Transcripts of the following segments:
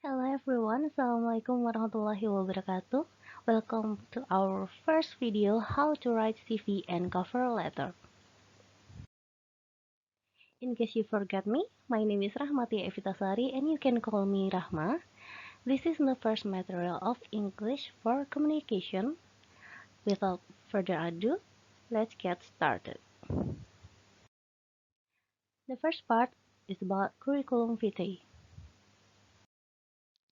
Hello everyone, Assalamualaikum warahmatullahi wabarakatuh. Welcome to our first video, how to write CV and cover letter. In case you forget me, my name is Rahmati Evitasari and you can call me Rahma. This is the first material of English for communication. Without further ado, let's get started. The first part is about curriculum vitae.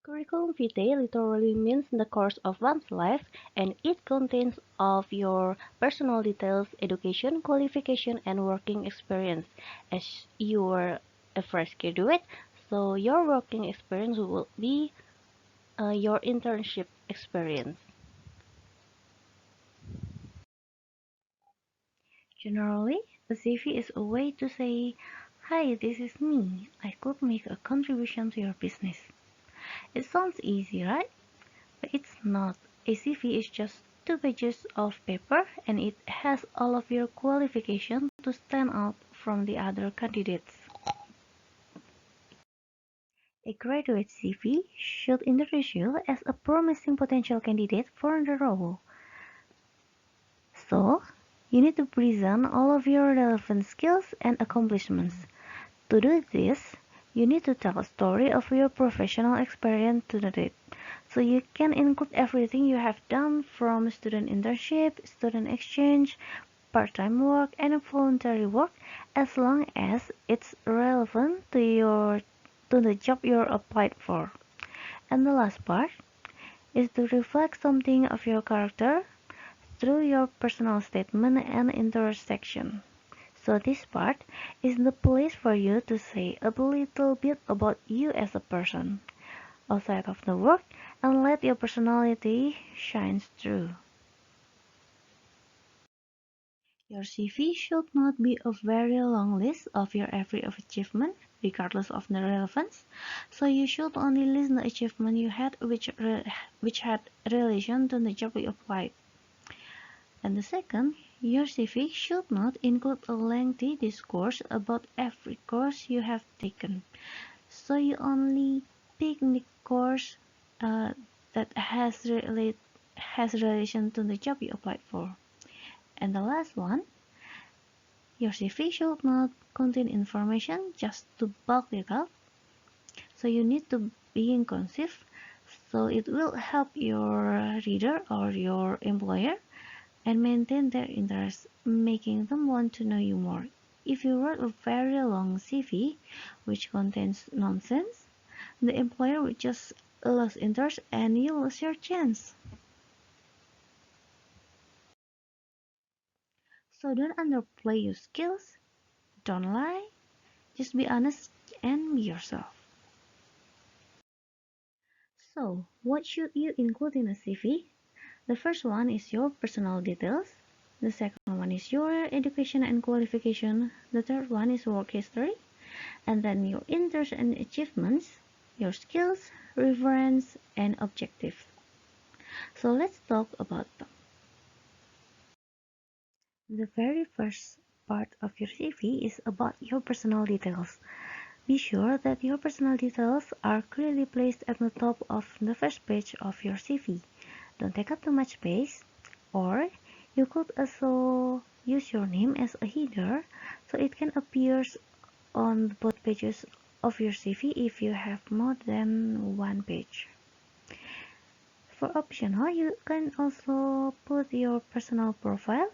Curriculum vitae literally means the course of one's life, and it contains of your personal details, education, qualification, and working experience. As you are a fresh graduate, so your working experience will be your internship experience. Generally, a CV is a way to say, "Hi, this is me. I could make a contribution to your business." It sounds easy, right? But it's not. A CV is just two pages of paper and it has all of your qualifications to stand out from the other candidates. A graduate CV should introduce you as a promising potential candidate for the role. So, you need to present all of your relevant skills and accomplishments. To do this, you need to tell a story of your professional experience to the date. So you can include everything you have done from student internship, student exchange, part-time work, and voluntary work as long as it's relevant to the job you're applied for. And the last part is to reflect something of your character through your personal statement and intersection. So this part is the place for you to say a little bit about you as a person outside of the work and let your personality shine through. Your CV should not be a very long list of your every achievement, regardless of the relevance. So you should only list the achievement you had which had relation to the job you applied. And the second, your CV should not include a lengthy discourse about every course you have taken. So you only pick the course that has relation to the job you applied for. And the last one, your CV should not contain information just to bulk it up. So you need to be concise, so it will help your reader or your employer and maintain their interest, making them want to know you more. If you write a very long CV which contains nonsense, the employer will just lose interest and you lose your chance. So don't underplay your skills, don't lie, just be honest and be yourself. So, what should you include in a CV? The first one is your personal details. The second one is your education and qualification. The third one is work history. And then your interests and achievements, your skills, reference, and objectives. So let's talk about them. The very first part of your CV is about your personal details. Be sure that your personal details are clearly placed at the top of the first page of your CV. Don't take up too much space, or you could also use your name as a header so it can appear on both pages of your CV if you have more than one page. For optional, you can also put your personal profile.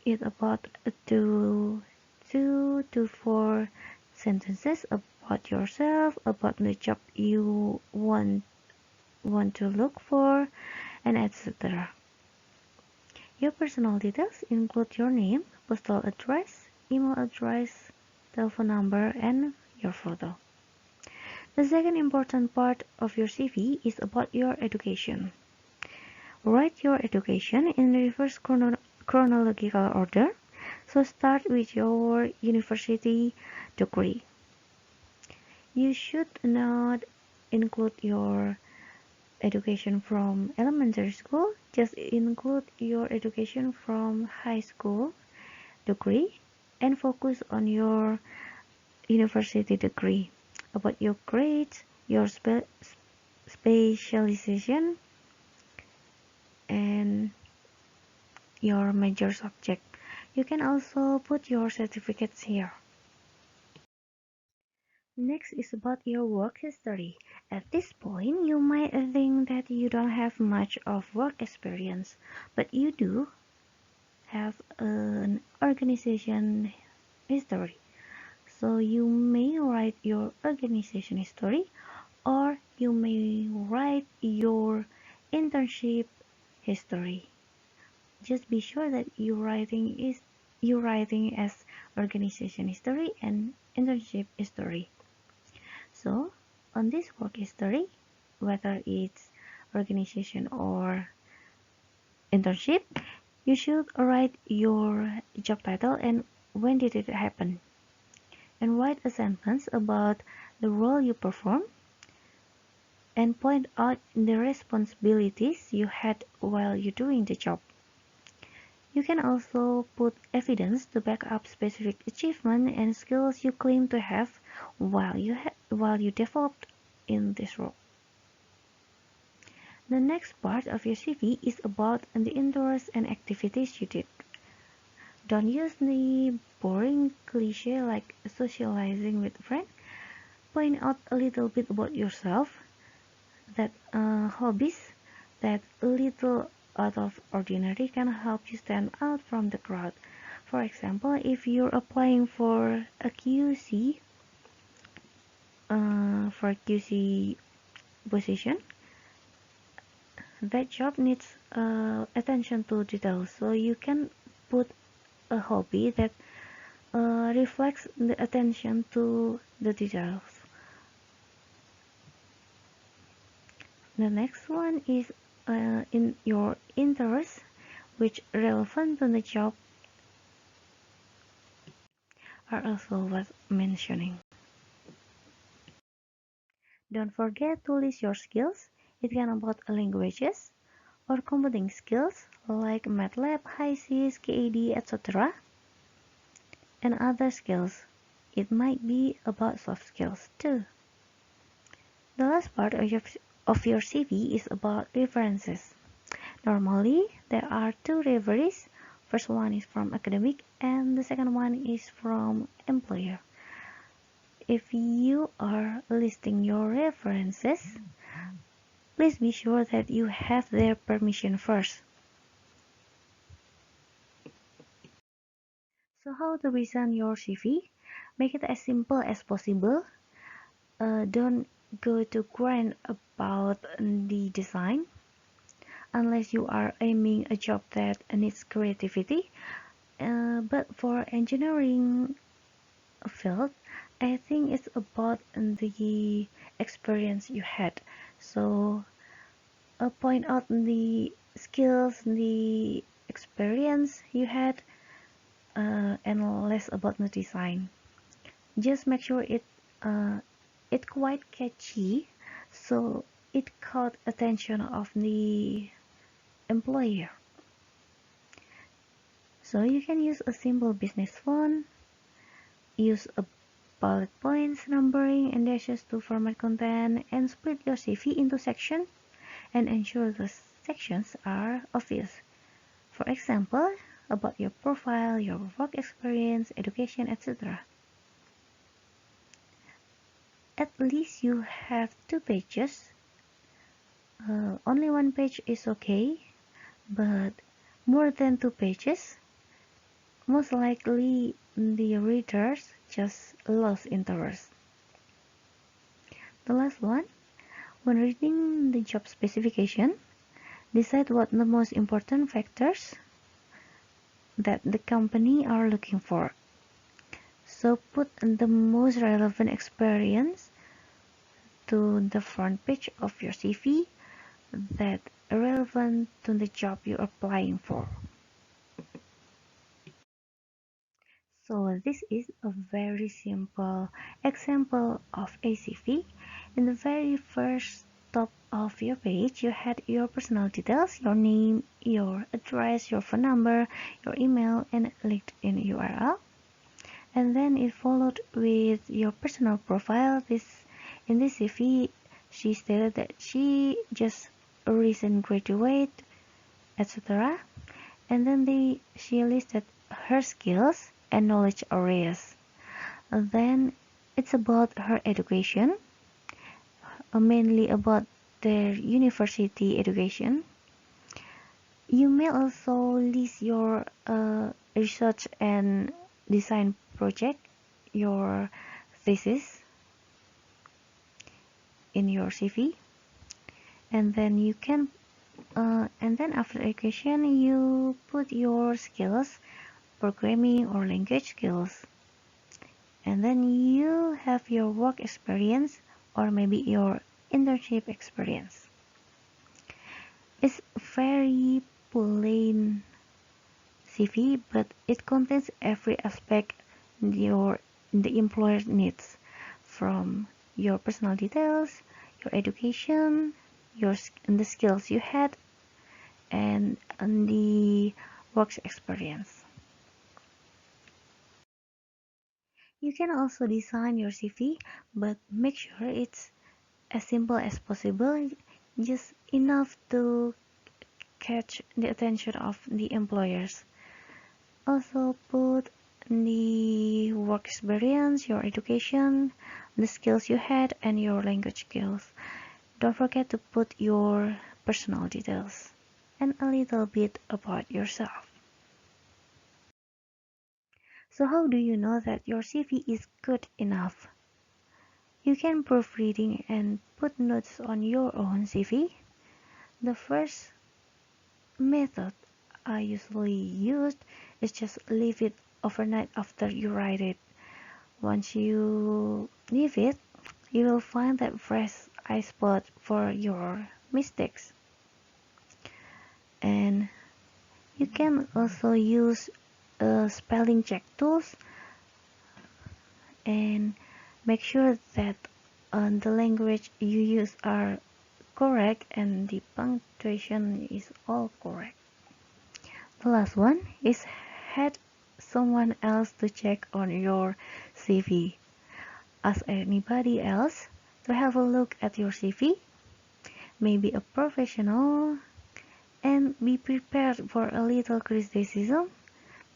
It's about two to four sentences about yourself, about the job you want to look for, and etc. Your personal details include your name, postal address, email address, telephone number, and your photo. The second important part of your CV is about your education. Write your education in reverse chronological order. So start with your university degree. You should not include your education from elementary school, just include your education from high school degree and focus on your university degree, about your grades, your specialization, and your major subject. You can also put your certificates here. Next is about your work history. At this point, you might think that you don't have much of work experience, but you do have an organization history. So you may write your organization history, or you may write your internship history. Just be sure that you writing as organization history and internship history. So on this work history, whether it's organization or internship, you should write your job title and when did it happen, and write a sentence about the role you perform and point out the responsibilities you had while you're doing the job. You can also put evidence to back up specific achievement and skills you claim to have while you developed in this role. The next part of your CV is about the interests and activities you did. Don't use the boring cliche like socializing with friends. Point out a little bit about yourself, that hobbies that little out of ordinary can help you stand out from the crowd. For example, if you're applying for a QC position, that job needs attention to details. So you can put a hobby that reflects the attention to the details. The next one is in your interests, which relevant to the job are also worth mentioning. Don't forget to list your skills. It can about languages or computing skills like MATLAB, HiSys, CAD, etc. and other skills. It might be about soft skills too. The last part of your CV is about references. Normally, there are two referees. First one is from academic and the second one is from employer. If you are listing your references, please be sure that you have their permission first. So how to present your CV? Make it as simple as possible. Don't go too grand about the design unless you are aiming a job that needs creativity. But for engineering field, I think it's about the experience you had. So point out the skills, the experience you had, and less about the design. Just make sure it quite catchy, so it caught attention of the employer. So you can use a simple business font, use a bullet points, numbering, and dashes to format content, and split your CV into sections and ensure the sections are obvious. For example, about your profile, your work experience, education, etc. At least you have 2 pages. Only 1 page is okay, but more than 2 pages, most likely the readers just lost interest. The last one, when reading the job specification, decide what the most important factors that the company are looking for. So put the most relevant experience to the front page of your CV that are relevant to the job you're applying for. So this is a very simple example of a CV. In the very first top of your page, you had your personal details, your name, your address, your phone number, your email, and LinkedIn URL. And then it followed with your personal profile. In this CV, She stated that she just a recent graduate, etc. And then she listed her skills and knowledge areas. And then it's about her education, mainly about their university education. You may also list your research and design project, your thesis in your CV, and then you can and then after education you put your skills, programming or language skills, and then you have your work experience or maybe your internship experience. It's very plain CV, but it contains every aspect the employer needs, from your personal details, your education, and the skills you had, and the work experience. You can also design your CV, but make sure it's as simple as possible, just enough to catch the attention of the employers. Also put the work experience, your education, the skills you had, and your language skills. Don't forget to put your personal details and a little bit about yourself. So how do you know that your CV is good enough? You can proofreading and put notes on your own CV. The first method I usually used is just leave it overnight after you write it. Once you leave it, you will find that fresh eye spot for your mistakes. And you can also use spelling check tools and make sure that the language you use are correct and the punctuation is all correct. The last one is had someone else to check on your CV. Ask anybody else to have a look at your CV, maybe a professional, and be prepared for a little criticism,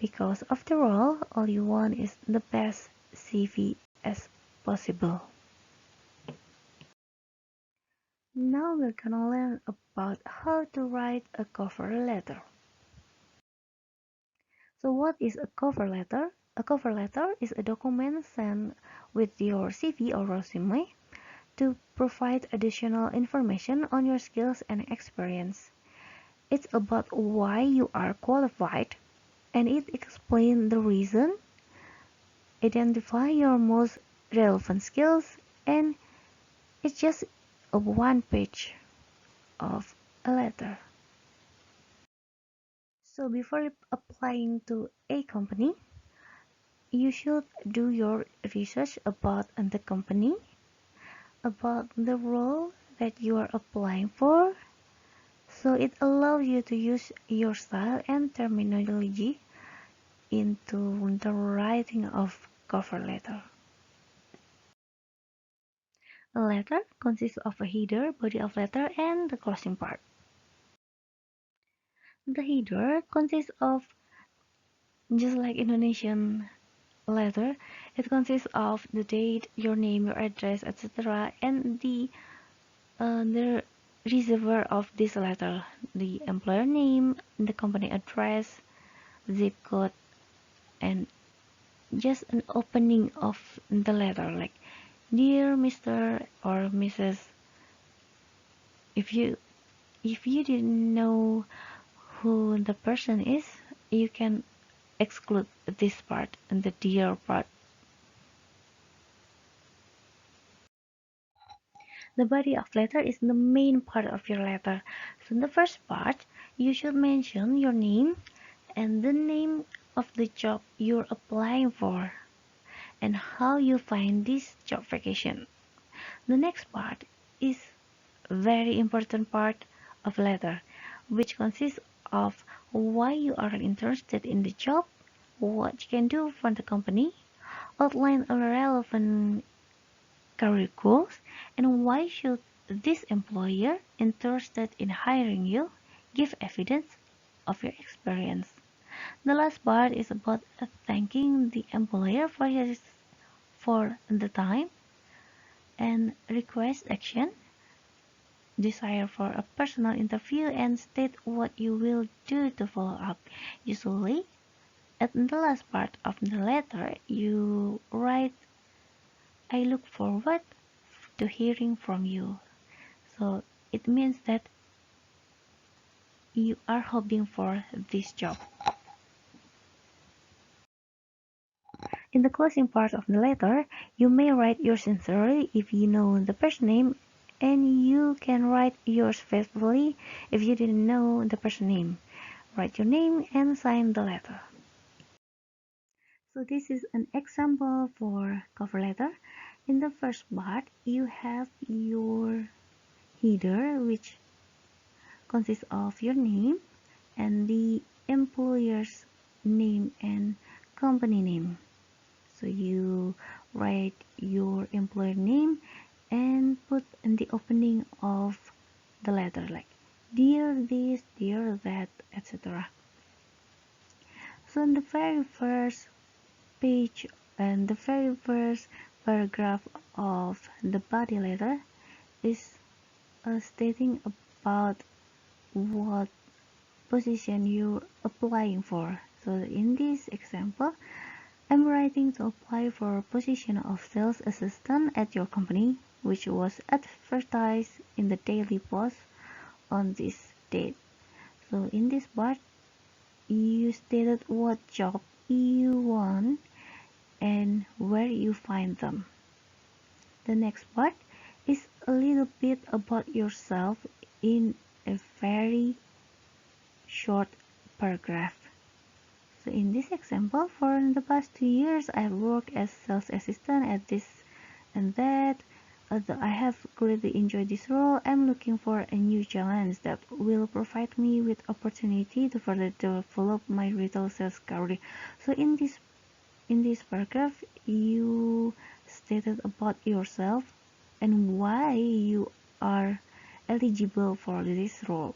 because after all you want is the best CV as possible. Now we're gonna learn about how to write a cover letter. So what is a cover letter? A cover letter is a document sent with your CV or resume to provide additional information on your skills and experience. It's about why you are qualified, and it explains the reason, identify your most relevant skills, and it's just a one page of a letter. So before applying to a company, you should do your research about the company, about the role that you are applying for, so it allows you to use your style and terminology into the writing of cover letter. A letter consists of a header, body of letter, and the closing part. The header consists of, just like Indonesian letter, it consists of the date, your name, your address, etc., and the receiver of this letter, the employer name, the company address, zip code, and just an opening of the letter, like dear Mr. or Mrs. If you didn't know who the person is, you can exclude this part and the dear part. The body of letter is the main part of your letter. So in the first part, you should mention your name and the name of the job you're applying for and how you find this job vacation. The next part is a very important part of letter, which consists of why you are interested in the job, what you can do for the company, outline a relevant career goals, and why should this employer interested in hiring you, give evidence of your experience. The last part is about thanking the employer for the time and request action, desire for a personal interview, and state what you will do to follow up. Usually, at the last part of the letter, you write, I look forward to hearing from you. So it means that you are hoping for this job. In the closing part of the letter, you may write yours sincerely if you know the person's name, and you can write yours faithfully if you didn't know the person's name. Write your name and sign the letter. So this is an example for cover letter. In the first part, you have your header, which consists of your name and the employer's name and company name. So you write your employer name and put in the opening of the letter like dear this, dear that, etc. So in the very first page and the very first paragraph of the body letter is stating about what position you're applying for. So in this example, I'm writing to apply for a position of sales assistant at your company, which was advertised in the daily post on this date. So in this part, you stated what job you want and where you find them. The next part is a little bit about yourself in a very short paragraph. So in this example, for the past 2 years, I have worked as sales assistant at this and that. Although I have greatly enjoyed this role, I'm looking for a new challenge that will provide me with opportunity to further develop my retail sales career. So in this paragraph, you stated about yourself and why you are eligible for this role.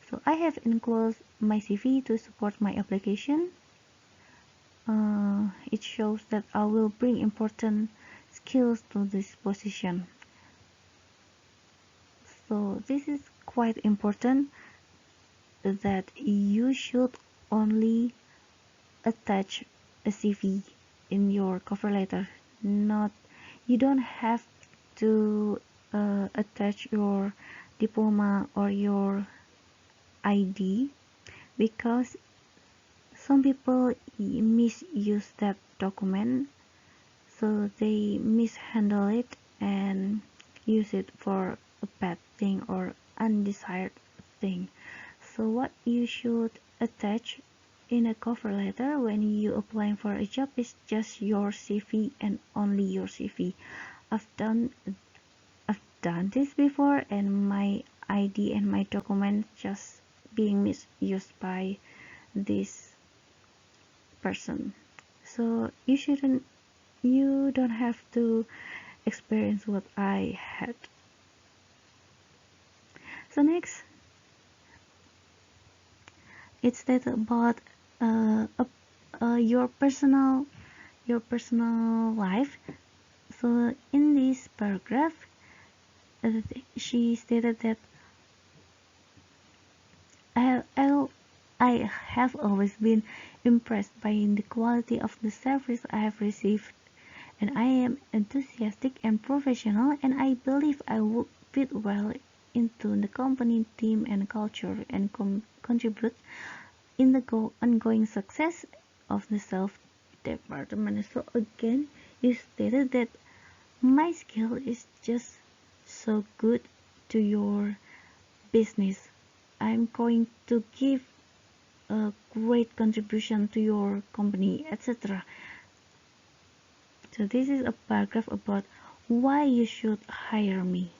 So I have enclosed my CV to support my application. It shows that I will bring important skills to this position. So this is quite important that you should only attach a CV in your cover letter. You don't have to attach your diploma or your ID because some people misuse that document, so they mishandle it and use it for a bad thing or undesired thing. So what you should attach in a cover letter when you applying for a job is just your CV and only your CV. I've done this before, and my ID and my document just being misused by this person. So you don't have to experience what I had. So next, it's that about your personal life. So in this paragraph, she stated that I have, I have always been impressed by the quality of the service I have received, and I am enthusiastic and professional, and I believe I would fit well into the company team and culture and contribute in the ongoing success of the sales department. So again, you stated that my skill is just so good to your business. I'm going to give a great contribution to your company, etc. So this is a paragraph about why you should hire me.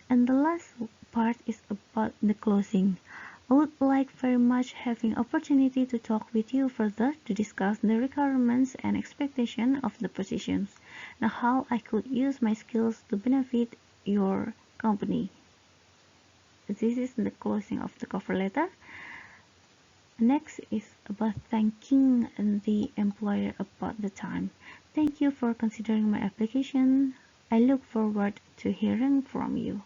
And the last part is about the closing. I would like very much having opportunity to talk with you further to discuss the requirements and expectations of the positions. and how I could use my skills to benefit your company. This is the closing of the cover letter. Next is about thanking the employer about the time. Thank you for considering my application. I look forward to hearing from you.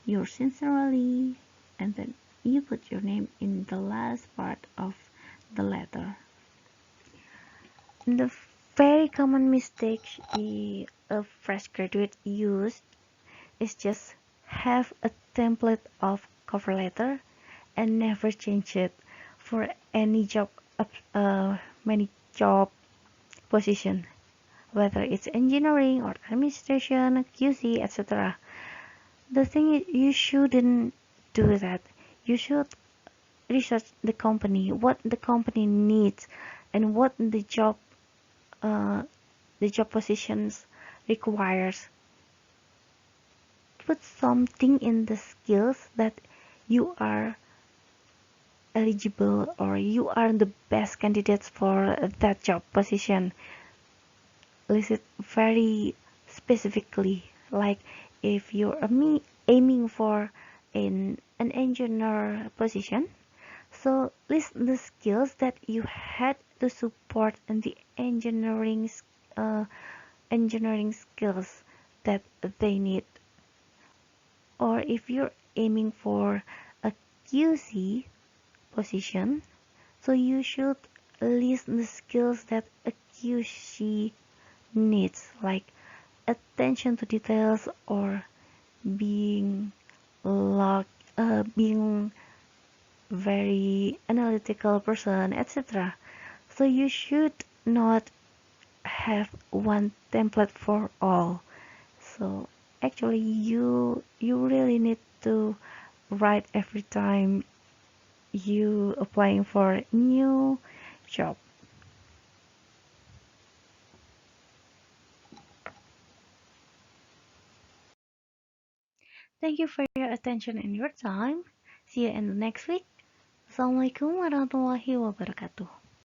Yours sincerely, and then you put your name in the last part of the letter. The very common mistake a fresh graduate use is just have a template of cover letter and never change it for any job, many job position, whether it's engineering or administration, QC, etc. The thing is, you shouldn't do that. You should research the company, what the company needs, and what the job positions requires. Put something in the skills that you are eligible or you are the best candidates for that job position. List it very specifically, like if you're aiming for an engineer position, so list the skills that you had to support in the uh, engineering skills that they need. Or if you're aiming for a QC position, so you should list the skills that a QC needs, like attention to details or being being very analytical person, etc. So you should not have one template for all. So actually you really need to write every time you applying for a new job. Thank you for your attention and your time. See you in the next week. Assalamualaikum warahmatullahi wabarakatuh.